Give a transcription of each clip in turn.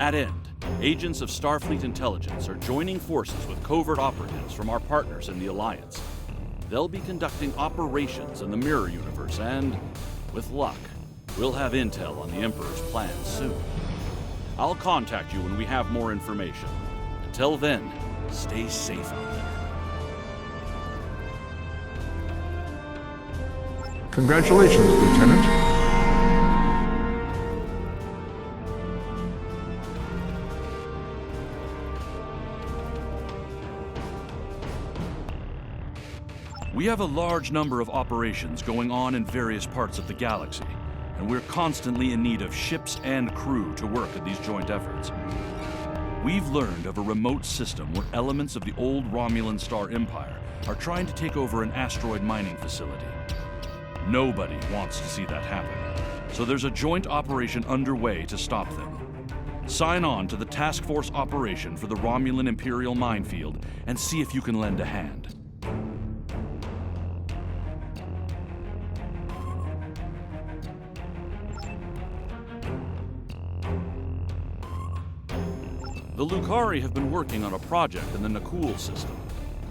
At End, agents of Starfleet Intelligence are joining forces with covert operatives from our partners in the Alliance. They'll be conducting operations in the Mirror Universe and, with luck, we'll have intel on the Emperor's plans soon. I'll contact you when we have more information. Until then, stay safe out there. Congratulations, Lieutenant. We have a large number of operations going on in various parts of the galaxy, and we're constantly in need of ships and crew to work at these joint efforts. We've learned of a remote system where elements of the old Romulan Star Empire are trying to take over an asteroid mining facility. Nobody wants to see that happen, so there's a joint operation underway to stop them. Sign on to the Task Force operation for the Romulan Imperial Minefield and see if you can lend a hand. The Lucari have been working on a project in the Nakul system.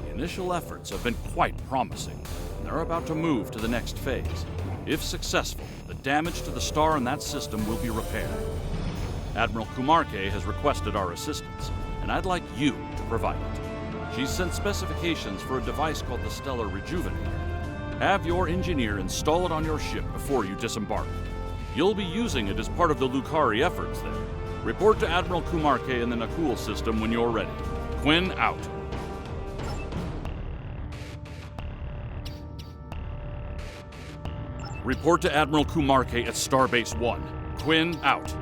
The initial efforts have been quite promising, and they're about to move to the next phase. If successful, the damage to the star and that system will be repaired. Admiral Kumarke has requested our assistance, and I'd like you to provide it. She's sent specifications for a device called the Stellar Rejuvenator. Have your engineer install it on your ship before you disembark. You'll be using it as part of the Lucari efforts there. Report to Admiral Kumarke in the Nakul system when you're ready. Quinn out. Report to Admiral Kumarke at Starbase 1. Quinn out.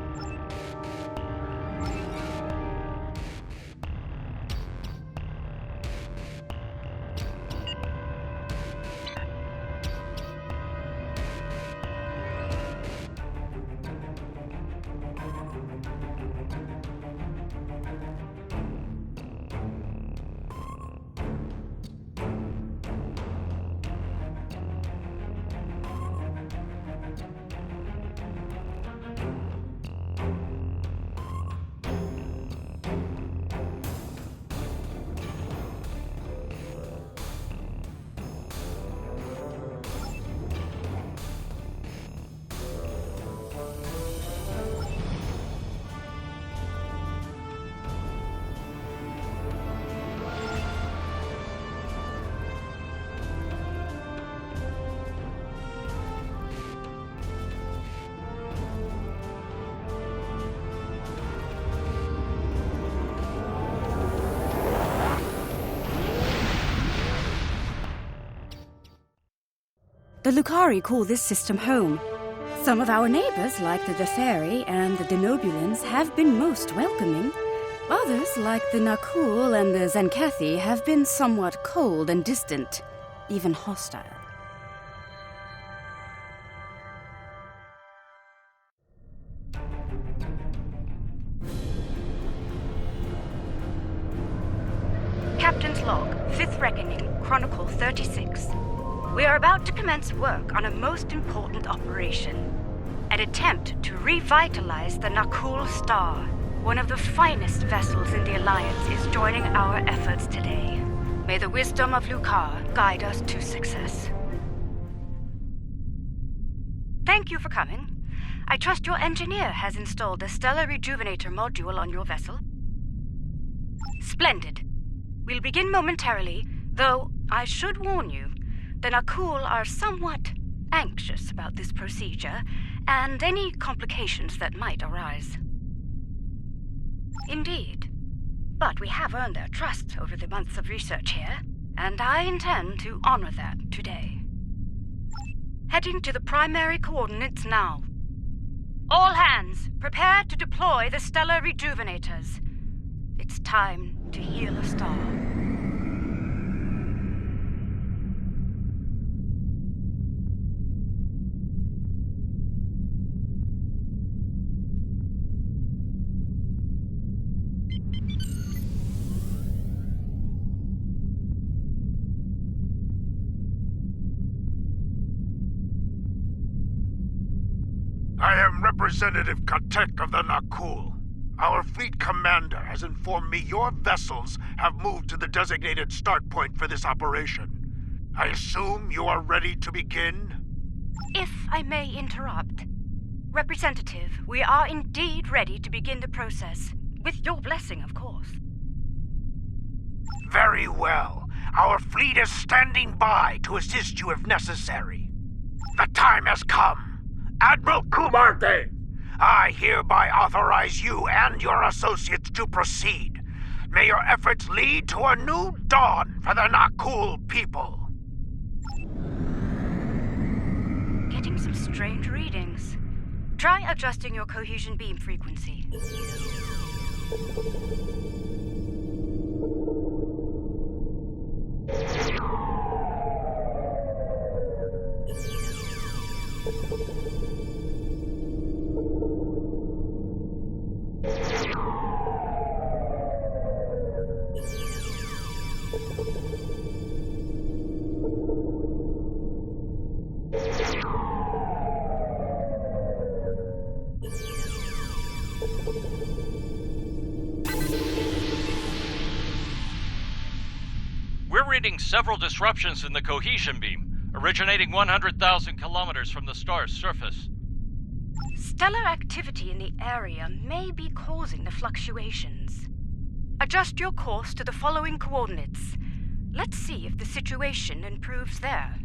The Lucari call this system home. Some of our neighbors, like the Deferi and the Denobulans, have been most welcoming. Others, like the Nakul and the Zenkathi, have been somewhat cold and distant, even hostile. Captain's log, 5th Reckoning, Chronicle 36. We are about to commence work on a most important operation. An attempt to revitalize the Nakul Star. One of the finest vessels in the Alliance is joining our efforts today. May the wisdom of Lukar guide us to success. Thank you for coming. I trust your engineer has installed the Stellar Rejuvenator module on your vessel. Splendid. We'll begin momentarily, though I should warn you, the Nakul are somewhat anxious about this procedure and any complications that might arise. Indeed. But we have earned their trust over the months of research here, and I intend to honor that today. Heading to the primary coordinates now. All hands, prepare to deploy the Stellar Rejuvenators. It's time to heal a star. I am Representative Katek of the Nakul. Our fleet commander has informed me your vessels have moved to the designated start point for this operation. I assume you are ready to begin? If I may interrupt. Representative, we are indeed ready to begin the process. With your blessing, of course. Very well. Our fleet is standing by to assist you if necessary. The time has come. Admiral Kumarte, I hereby authorize you and your associates to proceed. May your efforts lead to a new dawn for the Nakul people. Getting some strange readings. Try adjusting your cohesion beam frequency. We're reading several disruptions in the cohesion beam, originating 100,000 kilometers from the star's surface. Stellar activity in the area may be causing the fluctuations. Adjust your course to the following coordinates. Let's see if the situation improves there.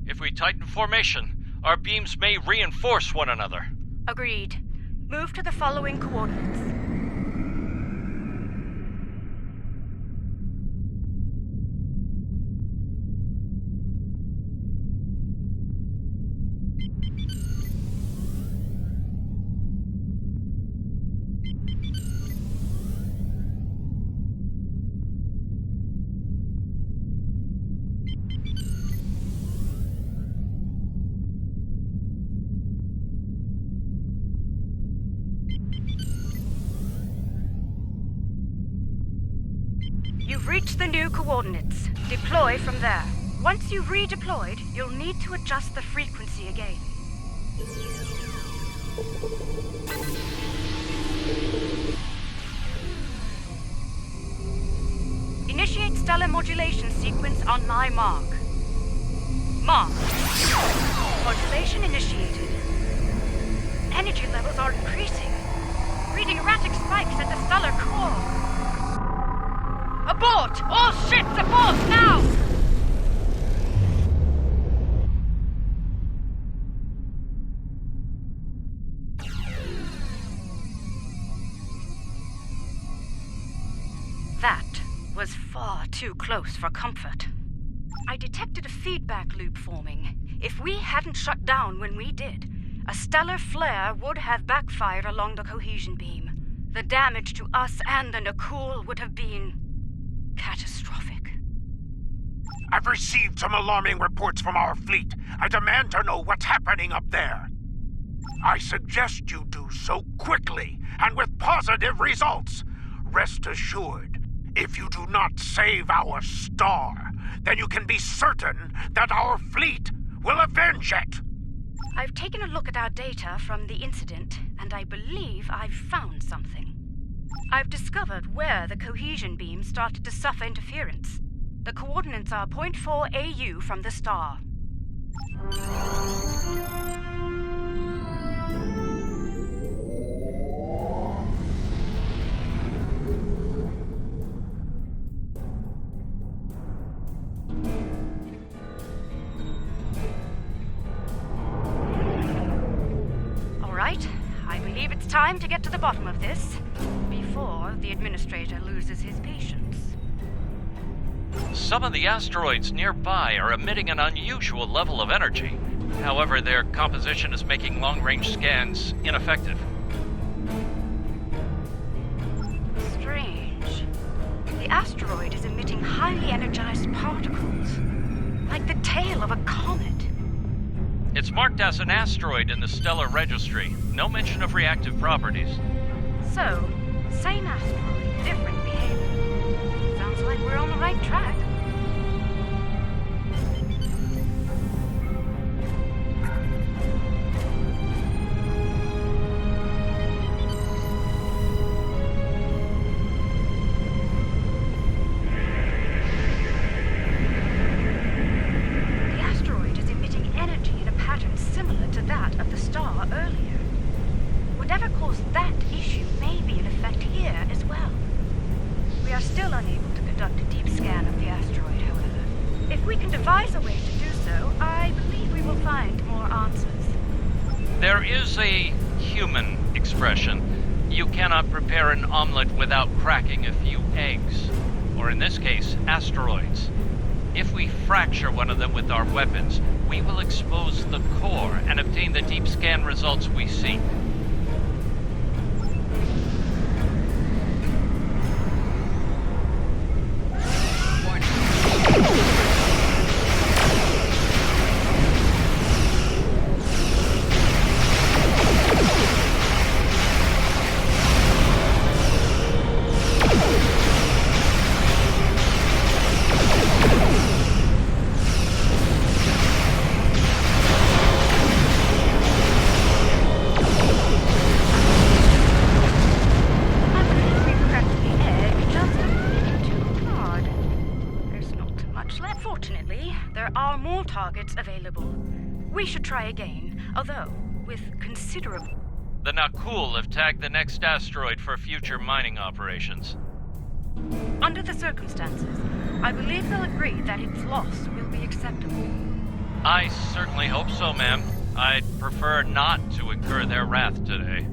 If we tighten formation, our beams may reinforce one another. Agreed. Move to the following coordinates. You've reached the new coordinates. Deploy from there. Once you've redeployed, you'll need to adjust the frequency again. Initiate stellar modulation sequence on my mark. Mark. Modulation initiated. Energy levels are increasing. Reading erratic spikes at the stellar core. Abort! All ships abort now! That was far too close for comfort. I detected a feedback loop forming. If we hadn't shut down when we did, a stellar flare would have backfired along the cohesion beam. The damage to us and the Nakul would have been catastrophic. I've received some alarming reports from our fleet. I demand to know what's happening up there. I suggest you do so quickly and with positive results. Rest assured, if you do not save our star, then you can be certain that our fleet will avenge it. I've taken a look at our data from the incident, and I believe I've found something. I've discovered where the cohesion beam started to suffer interference. The coordinates are 0.4 AU from the star. All right, I believe it's time to get to the bottom of this before the administrator loses his patience. Some of the asteroids nearby are emitting an unusual level of energy. However, their composition is making long-range scans ineffective. Strange. The asteroid is emitting highly energized particles, like the tail of a comet. It's marked as an asteroid in the stellar registry. No mention of reactive properties. So, same asteroid, different behavior. Sounds like we're on the right track. It's a human expression. You cannot prepare an omelet without cracking a few eggs. Or in this case, asteroids. If we fracture one of them with our weapons, we will expose the core and obtain the deep scan results we seek. Targets available. We should try again, although with considerable... The Nakul have tagged the next asteroid for future mining operations. Under the circumstances, I believe they'll agree that its loss will be acceptable. I certainly hope so, ma'am. I'd prefer not to incur their wrath today.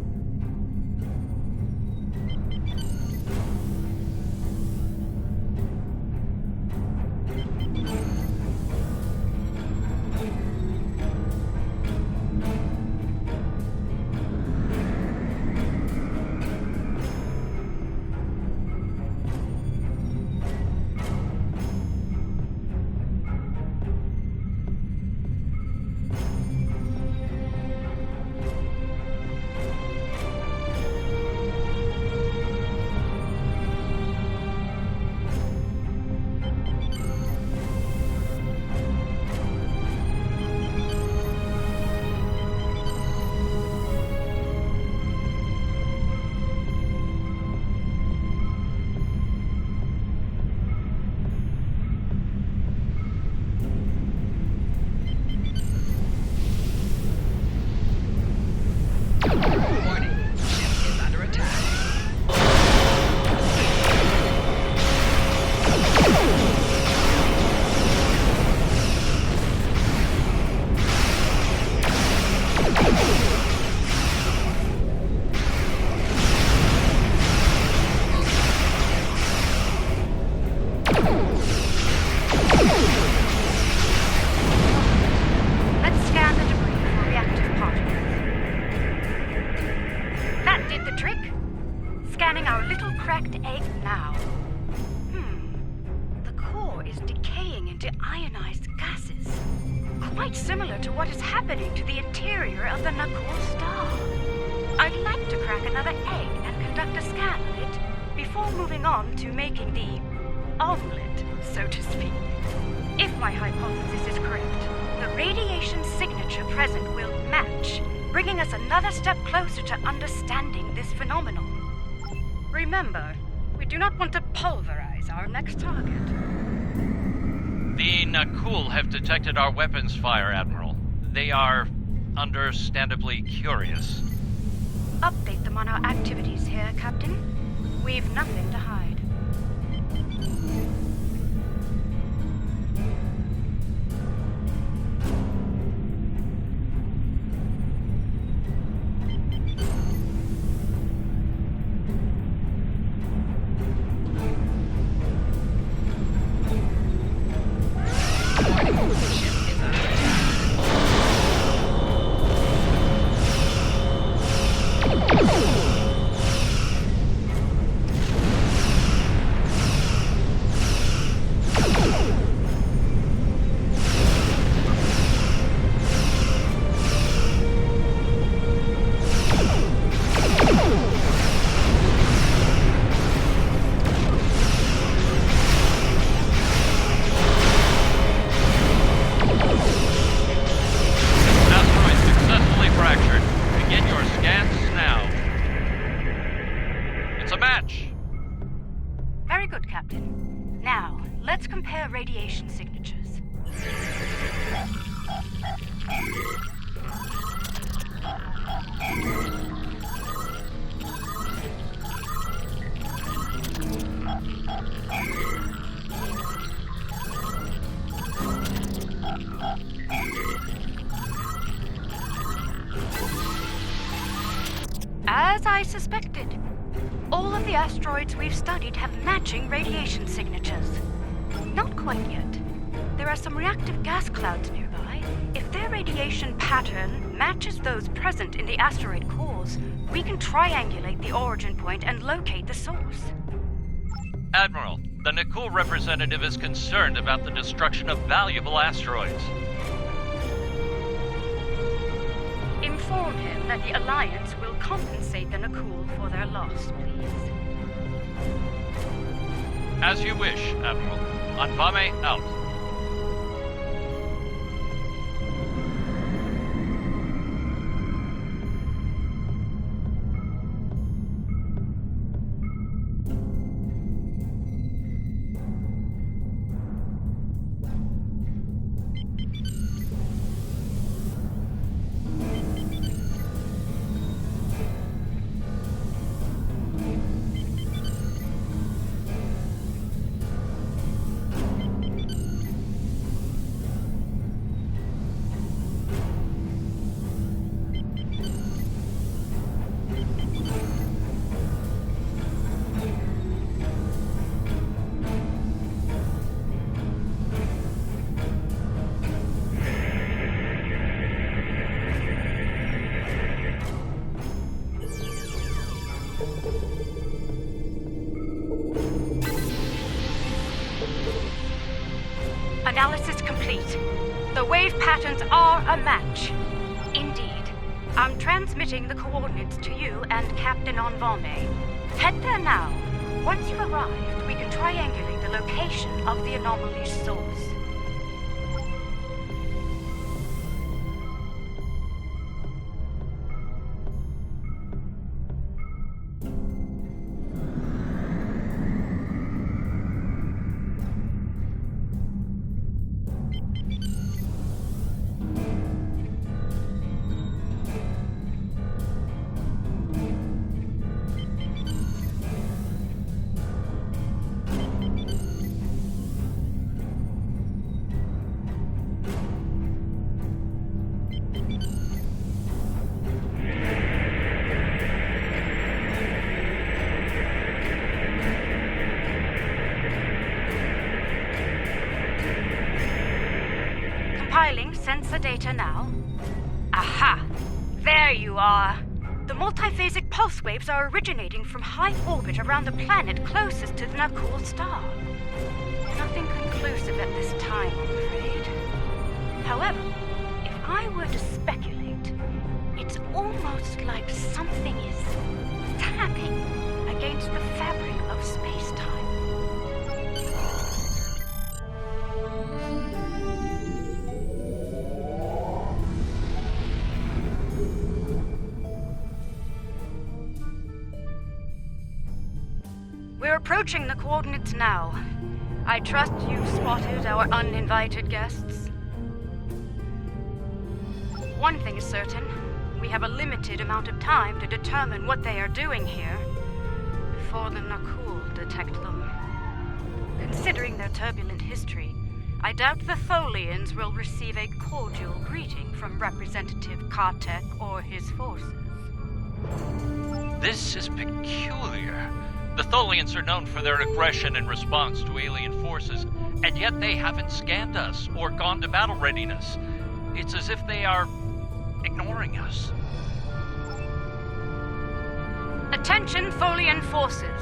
Similar to what is happening to the interior of the Nakul star. I'd like to crack another egg and conduct a scan of it before moving on to making the omelet, so to speak. If my hypothesis is correct, the radiation signature present will match, bringing us another step closer to understanding this phenomenon. Remember, we do not want to pulverize our next target. The Nakul have detected our weapons fire, Admiral. They are understandably curious. Update them on our activities here, Captain. We've nothing to hide. Let's compare radiation signatures. All of the asteroids we've studied have matching radiation signatures. Not quite yet. There are some reactive gas clouds nearby. If their radiation pattern matches those present in the asteroid cores, we can triangulate the origin point and locate the source. Admiral, the Nakul representative is concerned about the destruction of valuable asteroids. Inform him that the Alliance will compensate the Nakul for their loss, please. As you wish, Admiral. Anvame out. Analysis complete. The wave patterns are a match. Indeed. I'm transmitting the coordinates to you and Captain Anvame. Head there now. Once you've arrived, we can triangulate the location of the anomaly's source. Compiling sensor data now. Aha! There you are! The multiphasic pulse waves are originating from high orbit around the planet closest to the Nakul star. Nothing conclusive at this time, I'm afraid. However, if I were to speculate, it's almost like something is tapping against the fabric of space-time. We're approaching the coordinates now. I trust you've spotted our uninvited guests. One thing is certain. We have a limited amount of time to determine what they are doing here before the Nakul detect them. Considering their turbulent history, I doubt the Tholians will receive a cordial greeting from Representative Kartek or his forces. This is peculiar. The Tholians are known for their aggression in response to alien forces, and yet they haven't scanned us or gone to battle readiness. It's as if they are ignoring us. Attention, Tholian forces.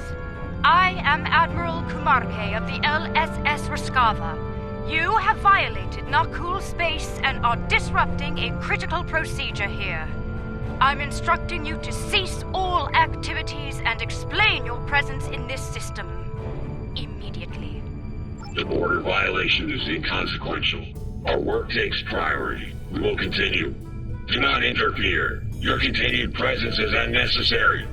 I am Admiral Kumarke of the LSS Raskava. You have violated Nakul space and are disrupting a critical procedure here. I'm instructing you to cease all activities and explain your presence in this system immediately. The border violation is inconsequential. Our work takes priority. We will continue. Do not interfere. Your continued presence is unnecessary.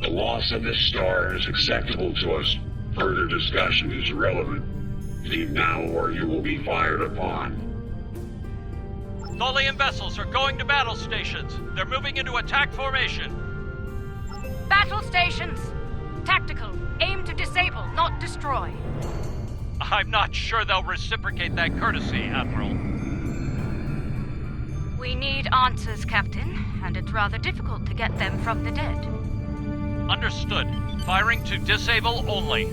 The loss of this star is acceptable to us. Further discussion is irrelevant. Leave now or you will be fired upon. Tholian vessels are going to battle stations. They're moving into attack formation. Battle stations! Tactical. Aim to disable, not destroy. I'm not sure they'll reciprocate that courtesy, Admiral. We need answers, Captain, and it's rather difficult to get them from the dead. Understood. Firing to disable only.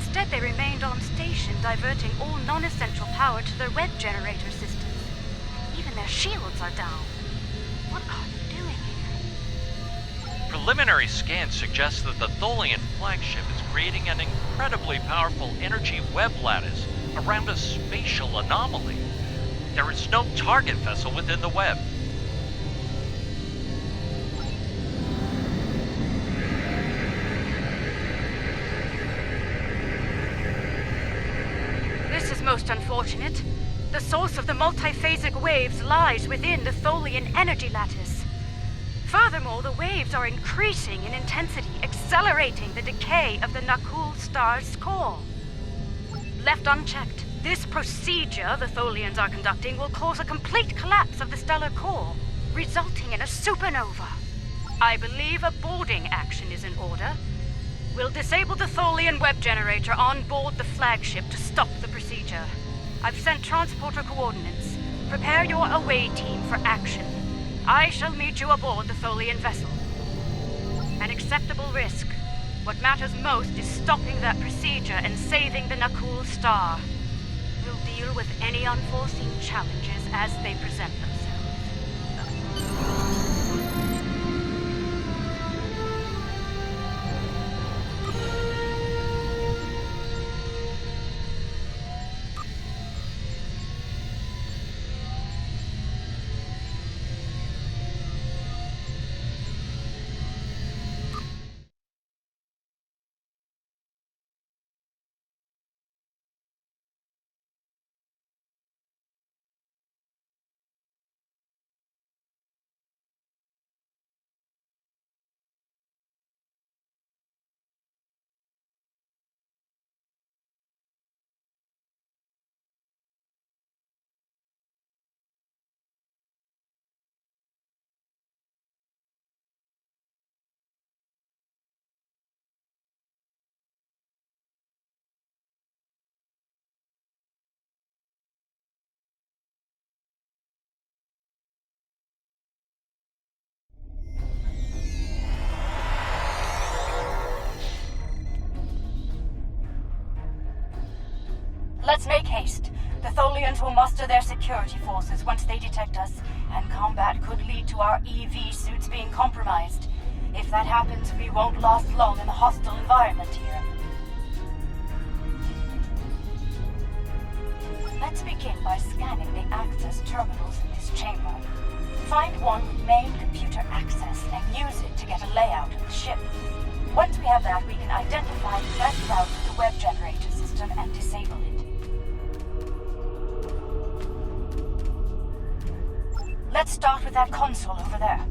Instead, they remained on station, diverting all non-essential power to their web generator systems. Even their shields are down. What are they doing here? Preliminary scans suggest that the Tholian flagship is creating an incredibly powerful energy web lattice around a spatial anomaly. There is no target vessel within the web. This is most unfortunate. The source of the multiphasic waves lies within the Tholian energy lattice. Furthermore, the waves are increasing in intensity, accelerating the decay of the Nakul star's core. Left unchecked, this procedure the Tholians are conducting will cause a complete collapse of the stellar core, resulting in a supernova. I believe a boarding action is in order. We'll disable the Tholian web generator on board the flagship to stop the procedure. I've sent transporter coordinates. Prepare your away team for action. I shall meet you aboard the Tholian vessel. An acceptable risk. What matters most is stopping that procedure and saving the Nakul star. We'll deal with any unforeseen challenges as they present themselves. Let's make haste. The Tholians will muster their security forces once they detect us, and combat could lead to our EV suits being compromised. If that happens, we won't last long in the hostile environment here. Let's begin by scanning the access terminals in this chamber. Find one with main computer access and use it to get a layout of the ship. Once we have that, we can identify the best route to the web generator system and disable it. Let's start with that console over there.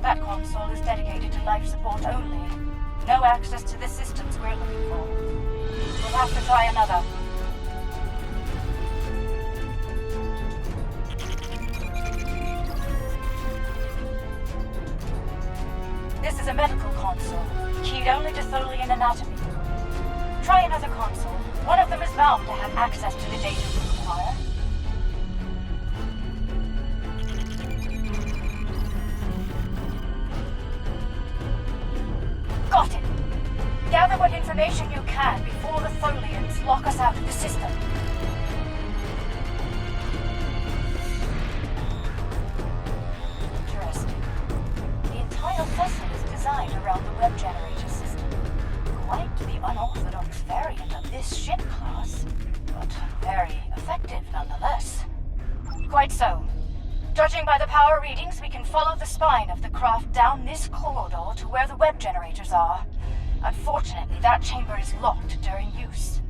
That console is dedicated to life support only. No access to the systems we're looking for. We'll have to try another. This is a medical console, keyed only to Tholian anatomy. Try another console. One of them is bound to have access to the data we require. Got it! Gather what information you can before the Tholians lock us out of the system. Interesting. The entire vessel is designed around the web generator system. Quite the unorthodox variant of this ship class, but very effective nonetheless. Quite so. Judging by the power readings, we can follow the spine of the craft down this corridor to where the web generators are. Unfortunately, that chamber is locked during use.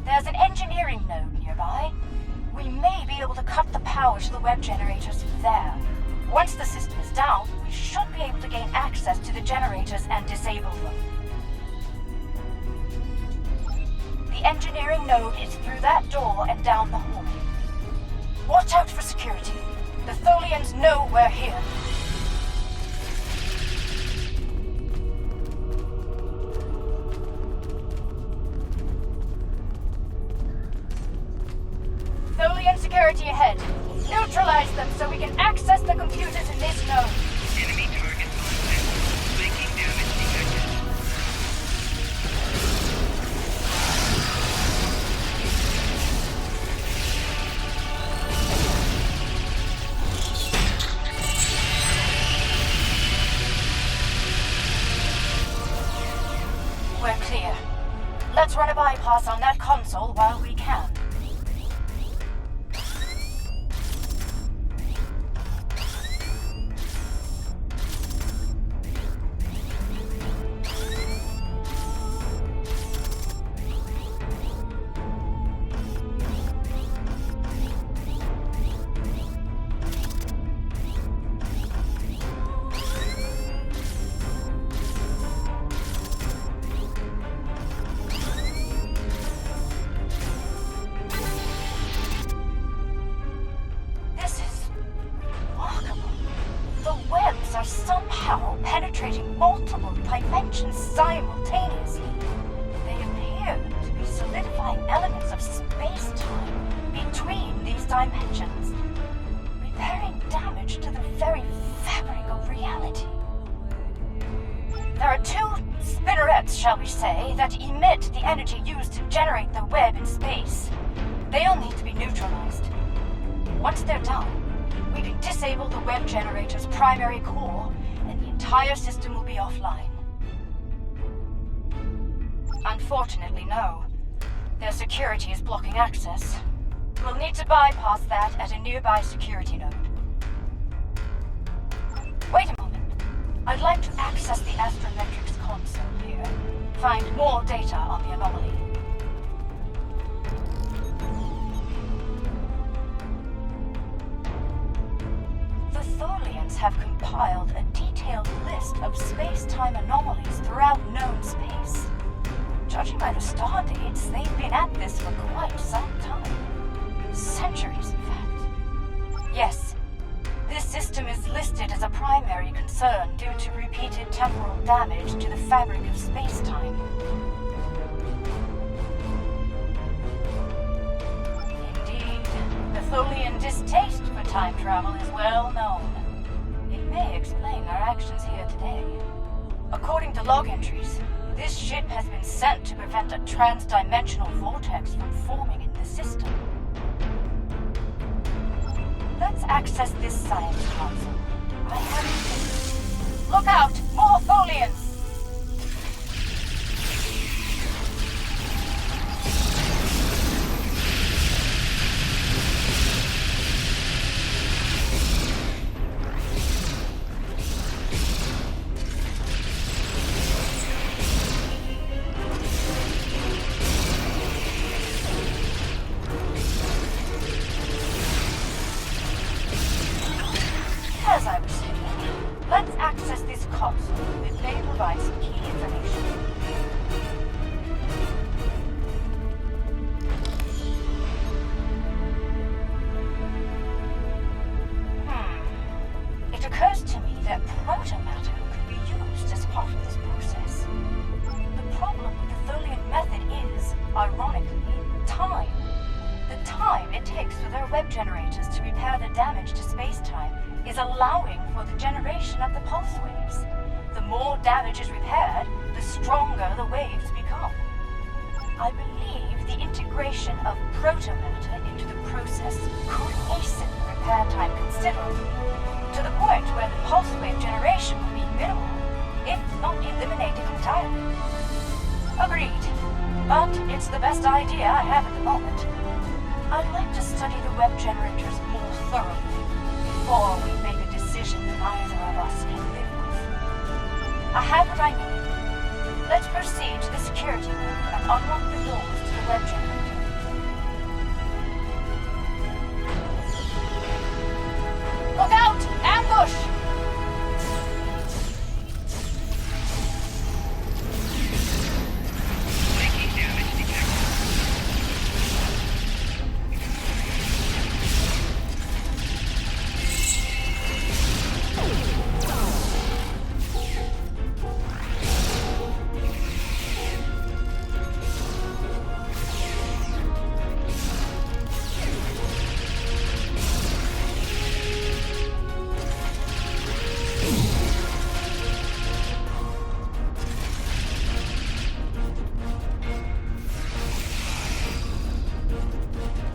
There's an engineering node nearby. We may be able to cut the power to the web generators there. Once the system is down, we should be able to gain access to the generators and disable them. The engineering node is through that door and down the hallway. Watch out for security. The Tholians know we're here. Tholian security ahead. Neutralize them so we can access the computers in this node. Enemy target contact. Making damage detected. We're clear. Let's run a bypass on that console while we can. penetrating multiple dimensions simultaneously. They appear to be solidifying elements of space-time between these dimensions, repairing damage to the very fabric of reality. There are two spinnerets, shall we say, that emit the energy used to generate the web in space. They'll need to be neutralized. Once they're done, we can disable the web generator's primary core, and the entire system will be offline. Unfortunately, no. Their security is blocking access. We'll need to bypass that at a nearby security node. Wait a moment. I'd like to access the astrometrics console here. Find more data on the anomaly. The Tholians have compiled a detailed list of space-time anomalies throughout known space. Judging by the star dates, they've been at this for quite some time. Centuries, in fact. Yes, this system is listed as a primary concern due to repeated temporal damage to the fabric of space-time. Indeed, the Tholian distaste for time travel is well known. It may explain our actions here today. According to log entries, this ship has been sent to prevent a trans-dimensional vortex from forming in the system. Let's access this science console. I have it. Look out! More Tholians! As I was saying, let's access this console. It may provide some key information. It occurs to me that protomatter could be used as part of this process. The problem with the Tholian method is, ironically, time. The time it takes for their web generators to repair the damage to space-time is allowing for the generation of the pulse waves. The more damage is repaired, the stronger the waves become. I believe the integration of protomatter into the process could hasten the repair time considerably, to the point where the pulse wave generation will be minimal, if not eliminated entirely. Agreed, but it's the best idea I have at the moment. I'd like to study the web generators more thoroughly before we make a decision that neither of us can live with. I have what I need. Let's proceed to the security room and unlock the doors to the web generator. Look out! Ambush! Making damage detected.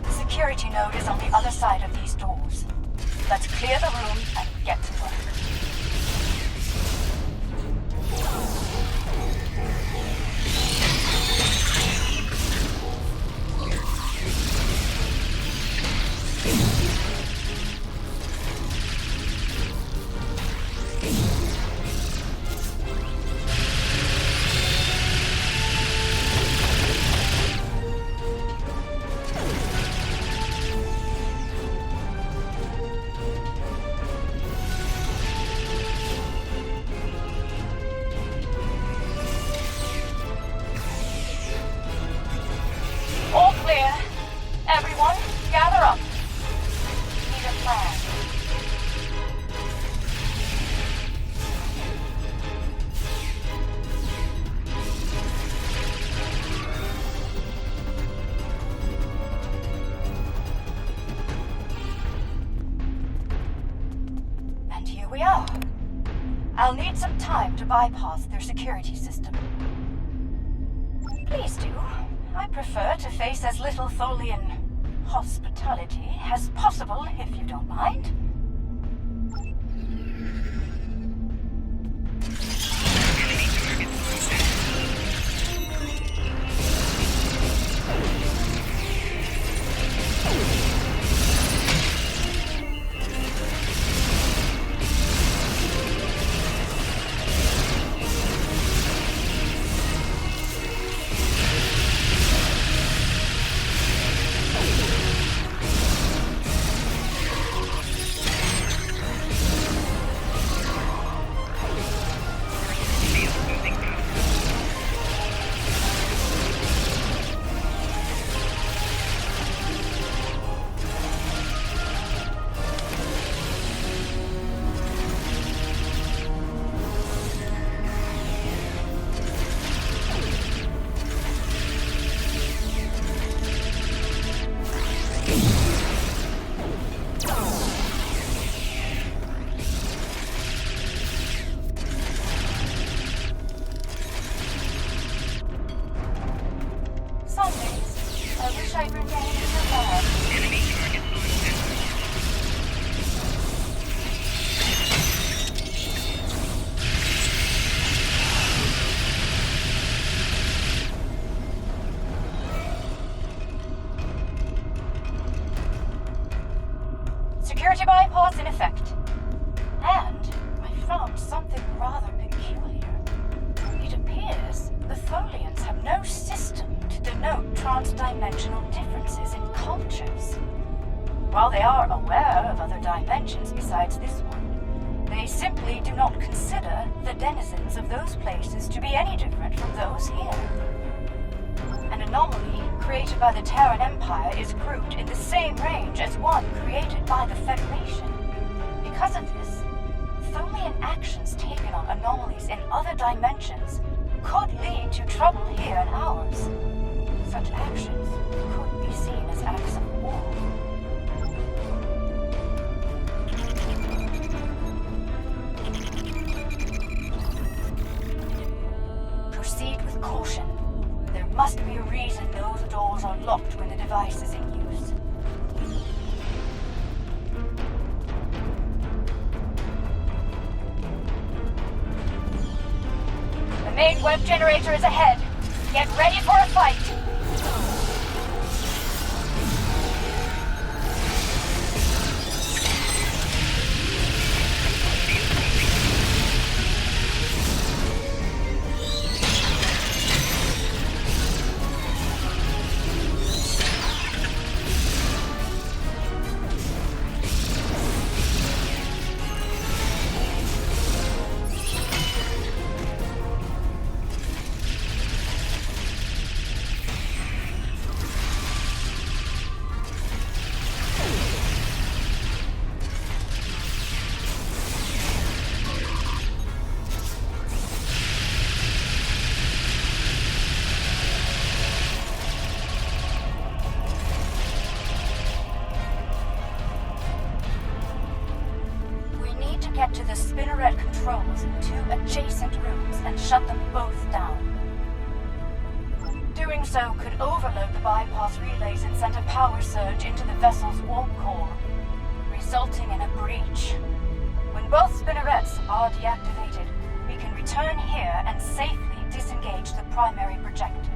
The security node is on the other side of these doors. Let's clear the room and get to work. here we are. I'll need some time to bypass their security system. Please do. I prefer to face as little Tholian hospitality as possible, if you don't mind. Enemy target contact. Some days, I wish I'd remained in the lab. Enemy target contact. Security bypass in effect. And I found something rather peculiar. It appears the Tholians have no system to denote transdimensional differences in cultures. While they are aware of other dimensions besides this one, they simply do not consider the denizens of those places to be any different from those here. An anomaly created by the Terran Empire is grouped in the same range as one created by the Federation. Because of this, Tholian actions taken on anomalies in other dimensions could lead to trouble here in ours. Such actions could be seen as acts of war. Proceed with caution. There must be a reason those doors are locked when the device is in use. The main web generator is ahead. Get ready for a fight. Get to the spinneret controls in 2 adjacent rooms and shut them both down. Doing so could overload the bypass relays and send a power surge into the vessel's warp core, resulting in a breach. When both spinnerets are deactivated, we can return here and safely disengage the primary projector.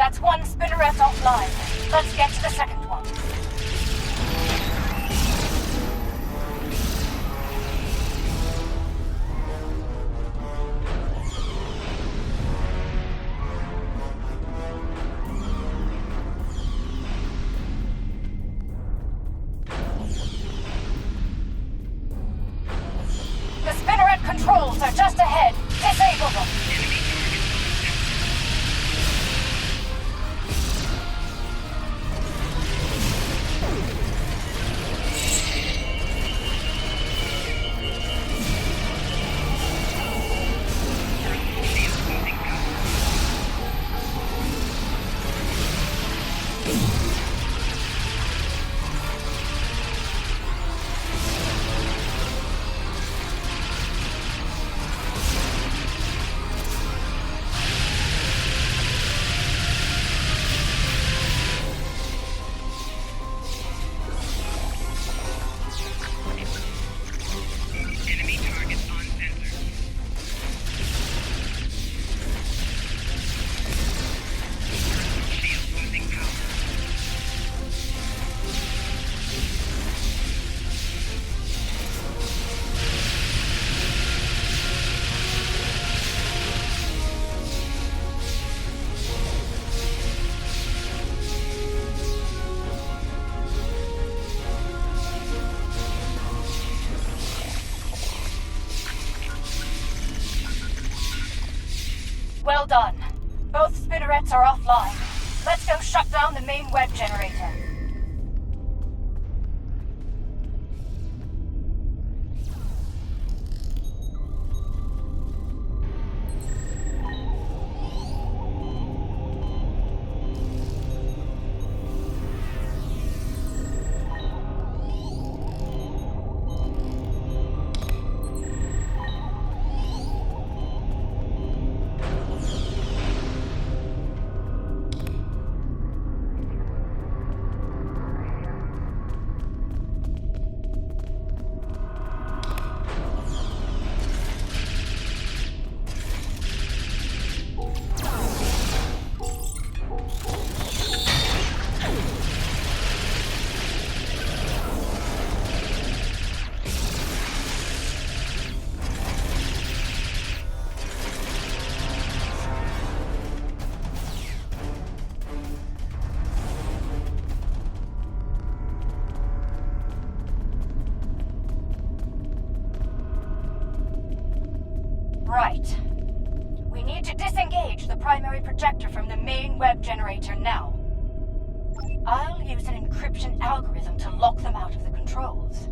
That's one spinneret offline. Let's get to the second one. The spinneret controls are just ahead. Disable them. Enemy targets on sensor. Shield losing power. Well done. Both spinnerets are offline. Let's go shut down the main web generator. Right. We need to disengage the primary projector from the main web generator now. I'll use an encryption algorithm to lock them out of the controls.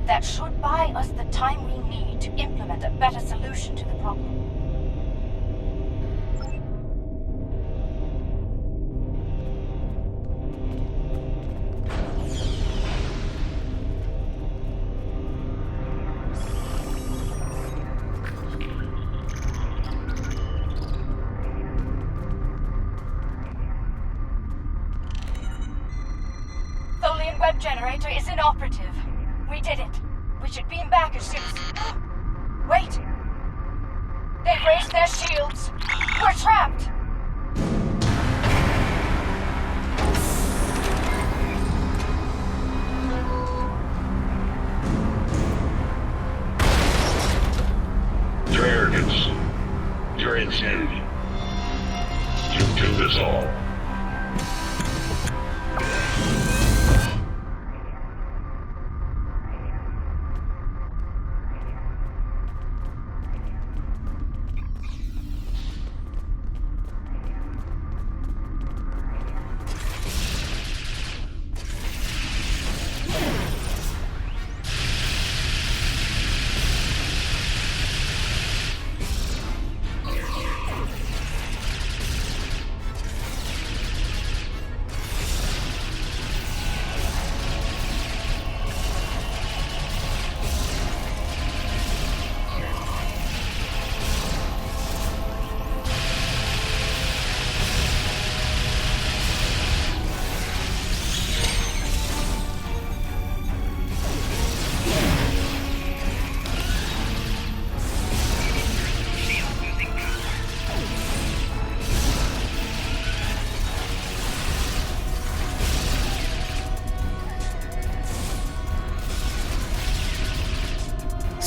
That should buy us the time we need to implement a better solution to the problem. Tholian web generator is inoperative. We did it. We should beam back as soon as... Wait! They've raised their shields. We're trapped! Your arrogance. Your insanity. You've doomed us all.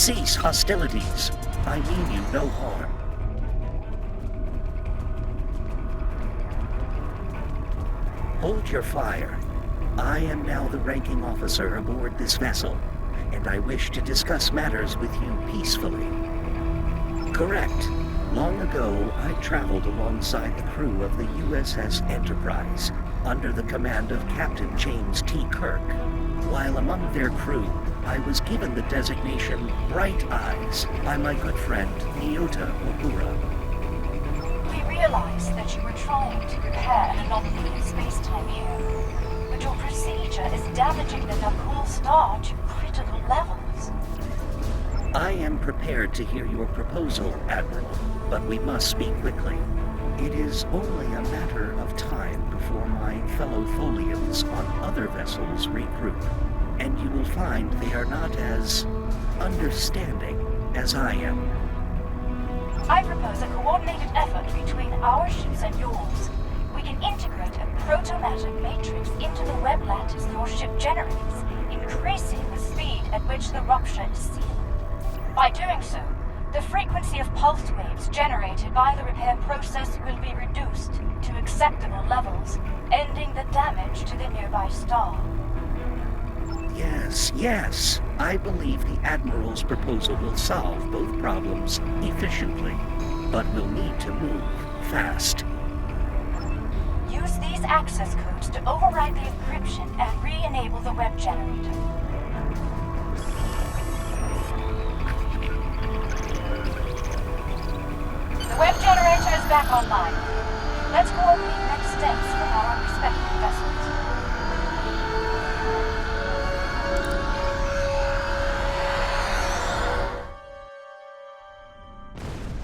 Cease hostilities. I mean you no harm. Hold your fire. I am now the ranking officer aboard this vessel, and I wish to discuss matters with you peacefully. Correct. Long ago, I traveled alongside the crew of the USS Enterprise, under the command of Captain James T. Kirk. While among their crew, I was given the designation Bright Eyes by my good friend, Nyota Okura. We realize that you were trying to repair an anomaly in space-time here, but your procedure is damaging the Nakul star to critical levels. I am prepared to hear your proposal, Admiral, but we must speak quickly. It is only a matter of time before my fellow Tholians on other vessels regroup, and you will find they are not as understanding as I am. I propose a coordinated effort between our ships and yours. We can integrate a proto-matter matrix into the web lattice your ship generates, increasing the speed at which the rupture is sealed. By doing so, the frequency of pulse waves generated by the repair process will be reduced to acceptable levels, ending the damage to the nearby star. Yes. I believe the Admiral's proposal will solve both problems efficiently, but we'll need to move fast. Use these access codes to override the encryption and re-enable the web generator. The web generator is back online. Let's coordinate next steps from our respective vessels.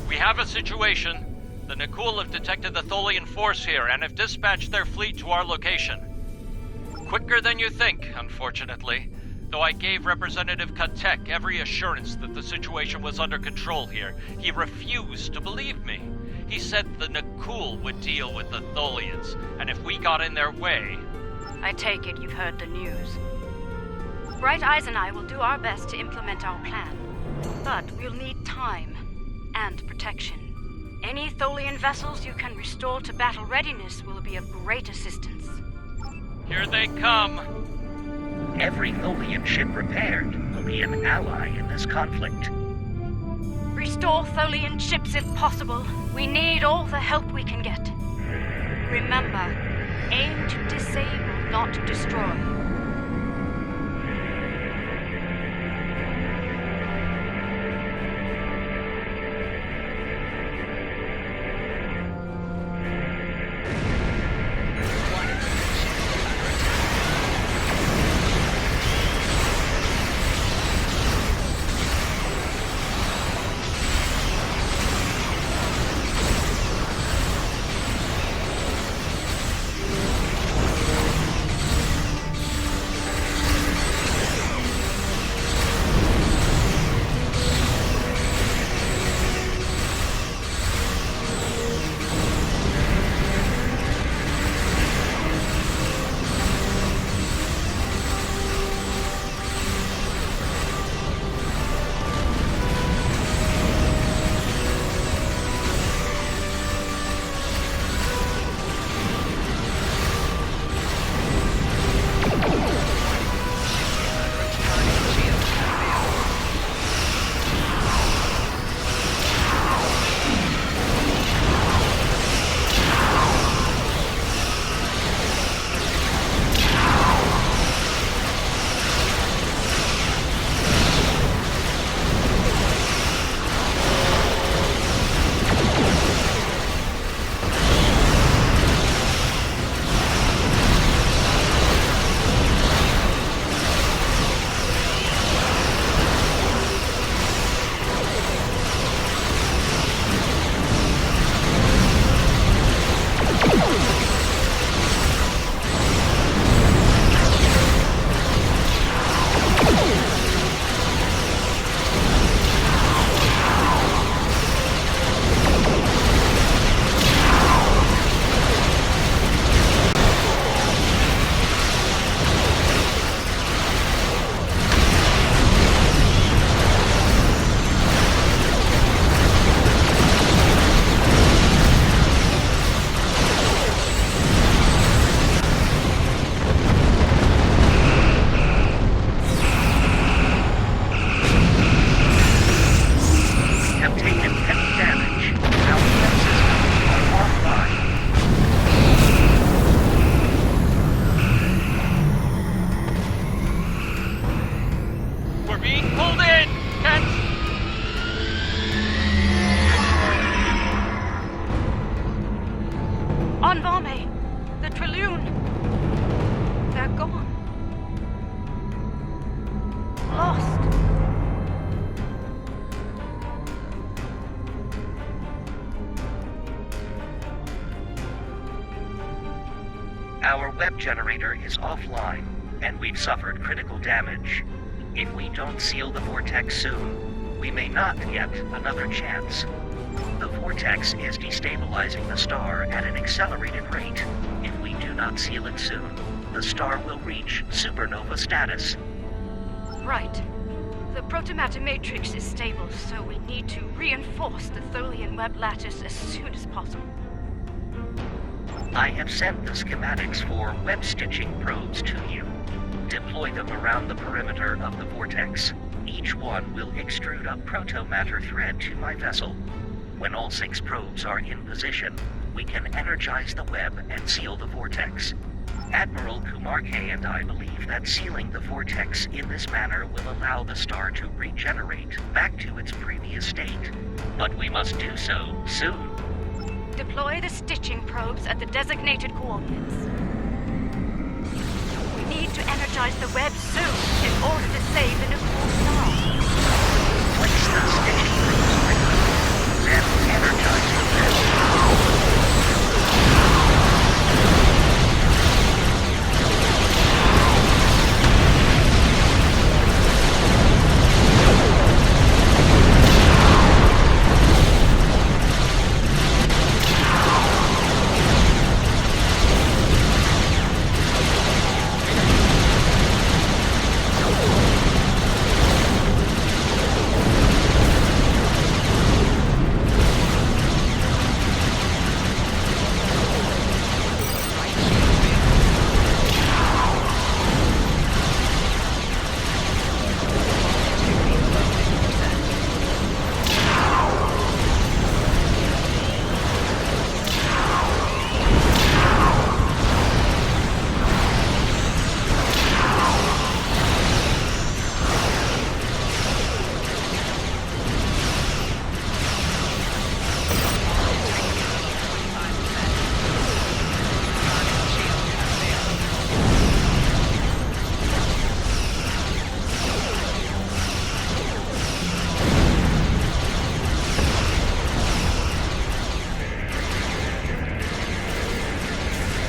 We have a situation. The Nakul have detected the Tholian force here and have dispatched their fleet to our location. Quicker than you think, unfortunately. Though I gave Representative Katek every assurance that the situation was under control here, he refused to believe me. He said the Nakul would deal with the Tholians, and if we got in their way... I take it you've heard the news. Bright Eyes and I will do our best to implement our plan, but we'll need time and protection. Any Tholian vessels you can restore to battle readiness will be of great assistance. Here they come! Every Tholian ship repaired will be an ally in this conflict. Restore Tholian ships if possible. We need all the help we can get. Remember, aim to disable, not destroy. Trillion. They're gone. Lost. Our web generator is offline, and we've suffered critical damage. If we don't seal the vortex soon, we may not get another chance. The vortex is destabilizing the star at an accelerated rate. If we do not seal it soon, the star will reach supernova status. Right. The protomatter matrix is stable, so we need to reinforce the Tholian web lattice as soon as possible. I have sent the schematics for web stitching probes to you. Deploy them around the perimeter of the vortex. Each one will extrude a protomatter thread to my vessel. When all 6 probes are in position, we can energize the web and seal the vortex. Admiral Kumar K and I believe that sealing the vortex in this manner will allow the star to regenerate back to its previous state. But we must do so soon. Deploy the stitching probes at the designated coordinates. We need to energize the web soon in order to save the Nicole star. Place the stitching probes quickly, then energize the web.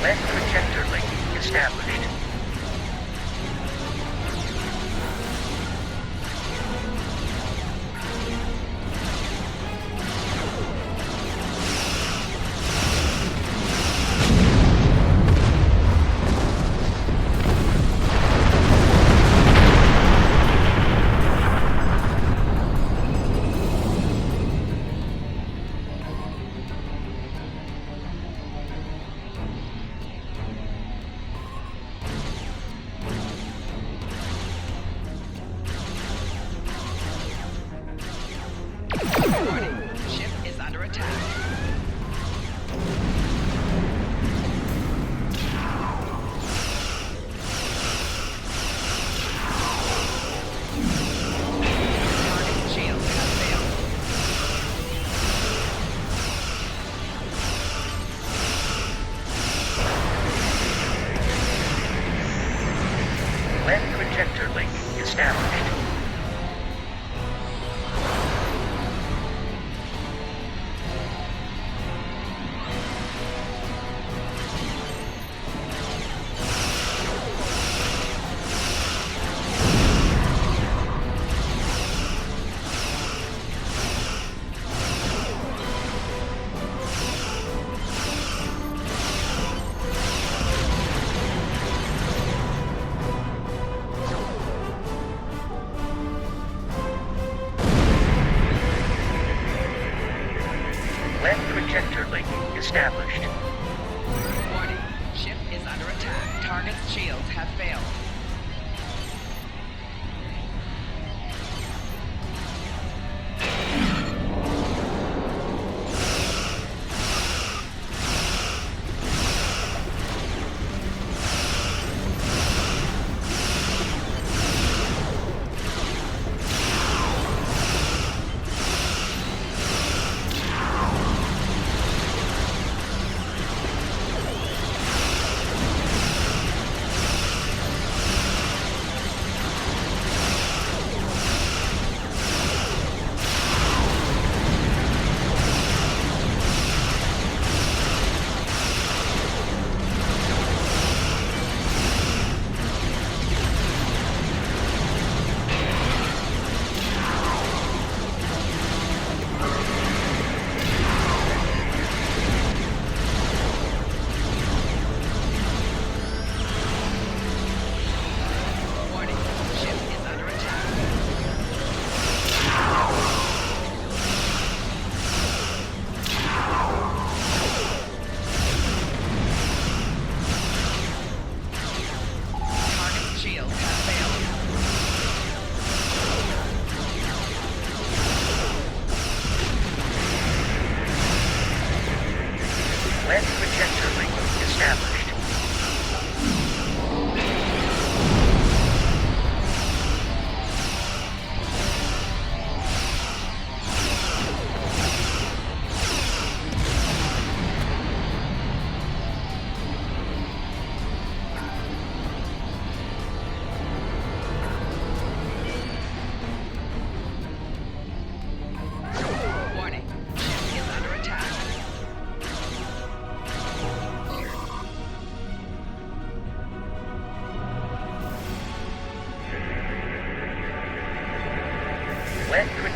Lens projector link established. Projector link established. Projector link established. Warning. Ship is under attack. Target's shields have failed.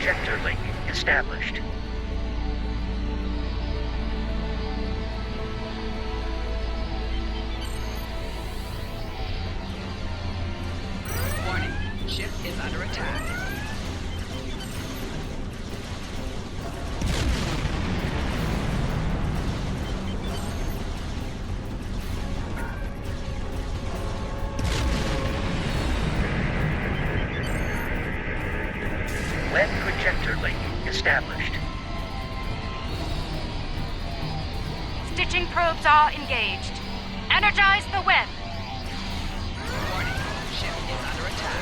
projector link established. Warning, ship is under attack. Web projector link established. Stitching probes are engaged. Energize the web. Warning, ship is under attack.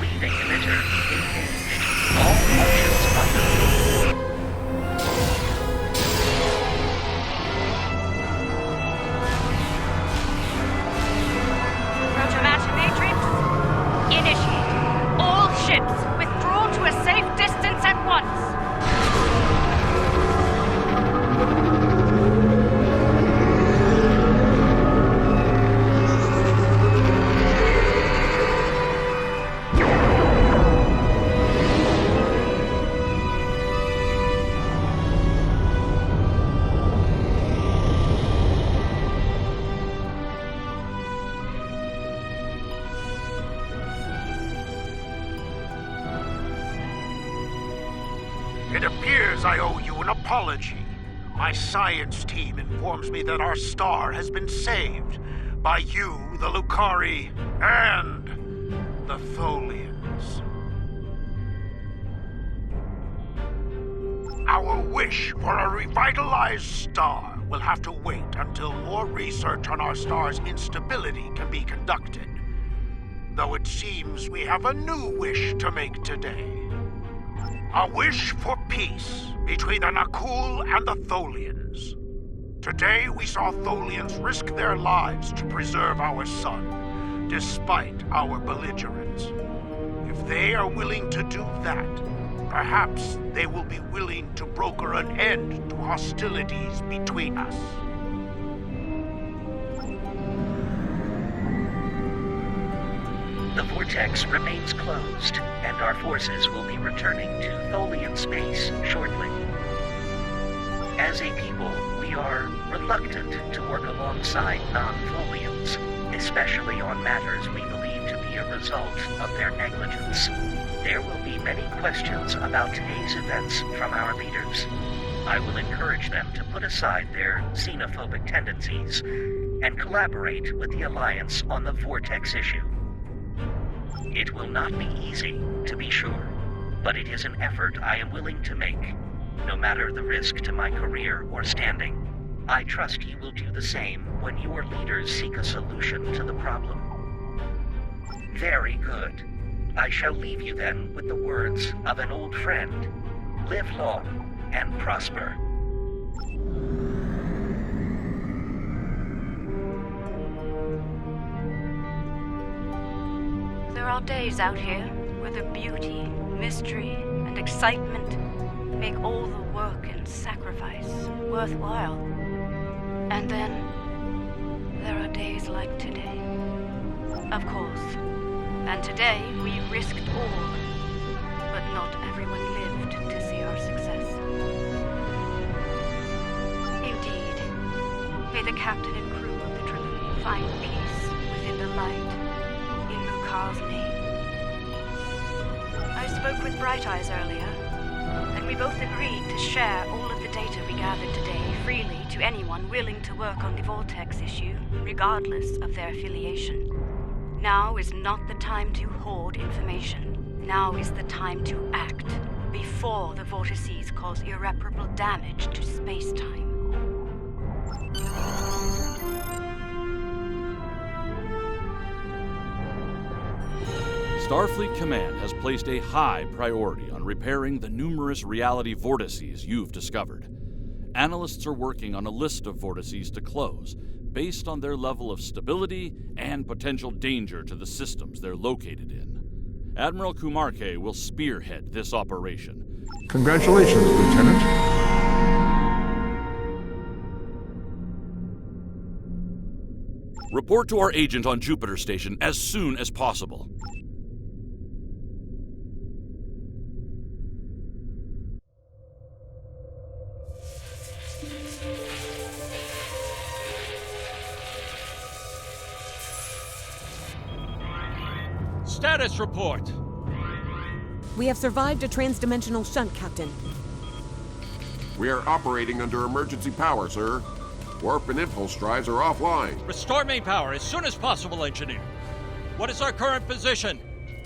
Leaving emitter engaged. All functions under. Protomatter matrix. Initiate. All ships withdraw to a safe distance at once. It appears I owe you an apology. My science team informs me that our star has been saved by you, the Lucari, and the Tholians. Our wish for a revitalized star will have to wait until more research on our star's instability can be conducted. Though it seems we have a new wish to make today. A wish for peace between the Nakul and the Tholians. Today we saw Tholians risk their lives to preserve our sun, despite our belligerence. If they are willing to do that, perhaps they will be willing to broker an end to hostilities between us. The vortex remains closed, and our forces will be returning to Tholian space shortly. As a people, we are reluctant to work alongside non-Tholians, especially on matters we believe to be a result of their negligence. There will be many questions about today's events from our leaders. I will encourage them to put aside their xenophobic tendencies and collaborate with the Alliance on the vortex issue. It will not be easy, to be sure, but it is an effort I am willing to make, no matter the risk to my career or standing. I trust you will do the same when your leaders seek a solution to the problem. Very good. I shall leave you then with the words of an old friend. Live long and prosper. There are days out here where the beauty, mystery, and excitement make all the work and sacrifice worthwhile. And then there are days like today. Of course. And today we risked all, but not everyone lived to see our success. Indeed, may the captain and crew of the Trinity find peace within the light. Carl's name. I spoke with Bright Eyes earlier, and we both agreed to share all of the data we gathered today freely to anyone willing to work on the Vortex issue, regardless of their affiliation. Now is not the time to hoard information. Now is the time to act, before the vortices cause irreparable damage to space-time. Starfleet Command has placed a high priority on repairing the numerous reality vortices you've discovered. Analysts are working on a list of vortices to close, based on their level of stability and potential danger to the systems they're located in. Admiral Kumarke will spearhead this operation. Congratulations, Lieutenant. Report to our agent on Jupiter Station as soon as possible. Status report. We have survived a transdimensional shunt, Captain. We are operating under emergency power, sir. Warp and impulse drives are offline. Restore main power as soon as possible, Engineer. What is our current position?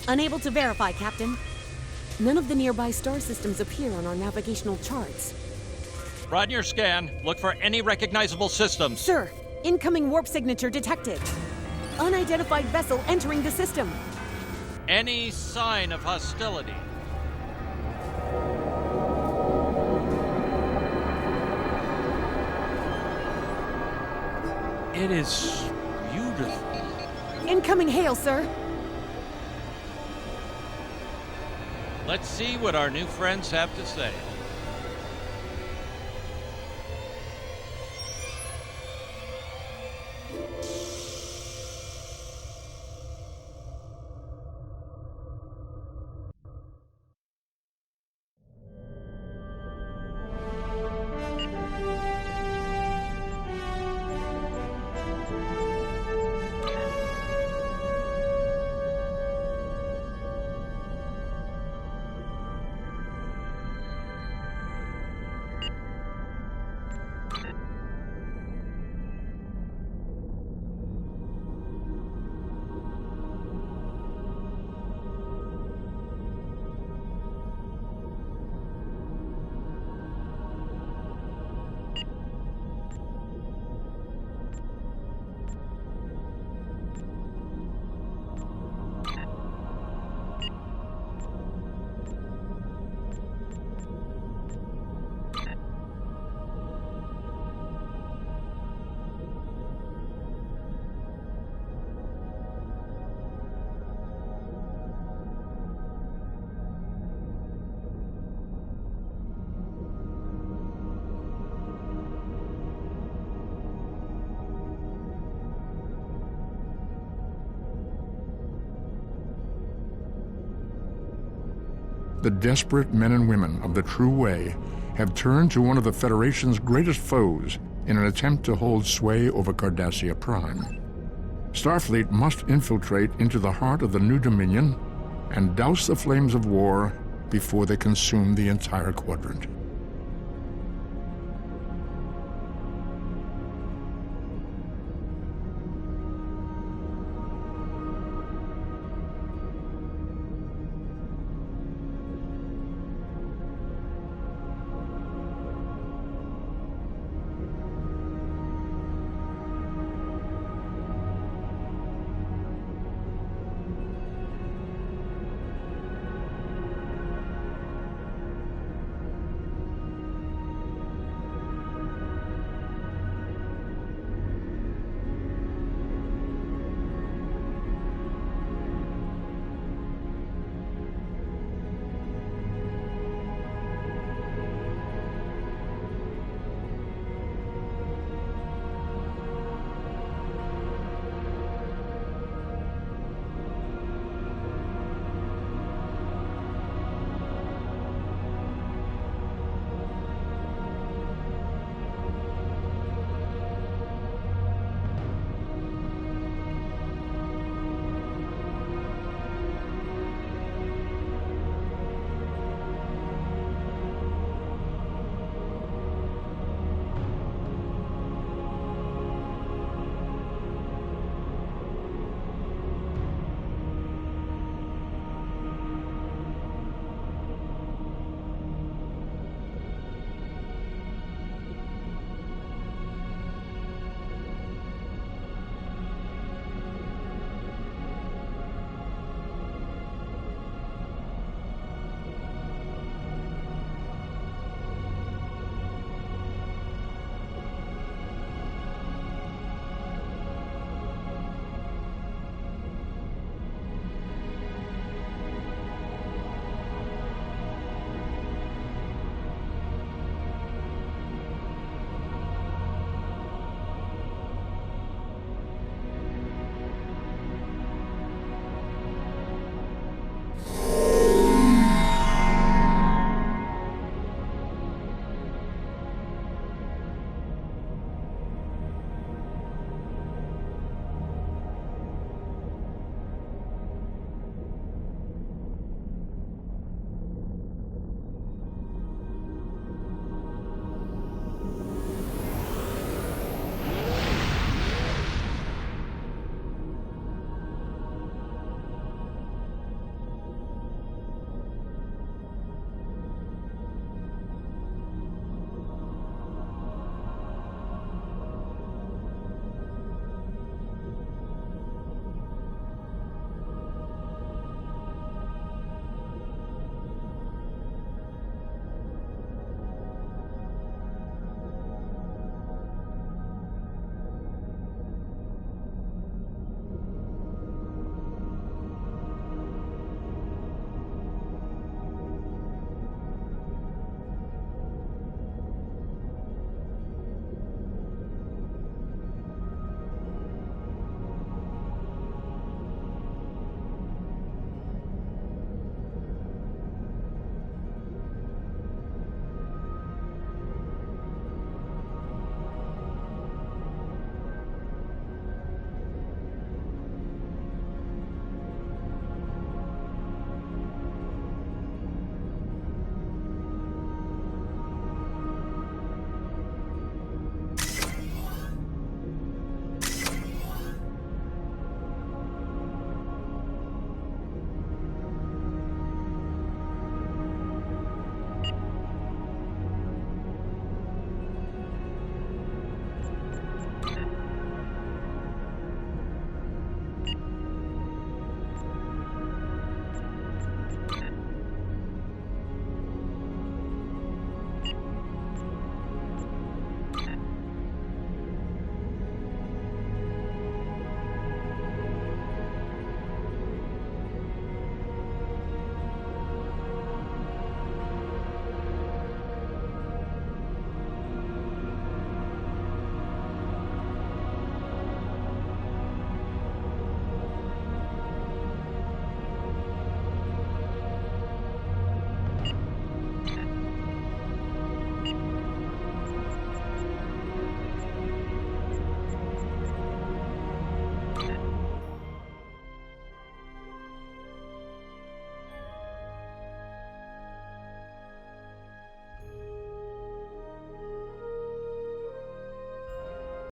Unable to verify, Captain. None of the nearby star systems appear on our navigational charts. Run your scan. Look for any recognizable systems. Sir, incoming warp signature detected. Unidentified vessel entering the system. Any sign of hostility? It is beautiful. Incoming hail, sir. Let's see what our new friends have to say. The desperate men and women of the True Way have turned to one of the Federation's greatest foes in an attempt to hold sway over Cardassia Prime. Starfleet must infiltrate into the heart of the New Dominion and douse the flames of war before they consume the entire quadrant.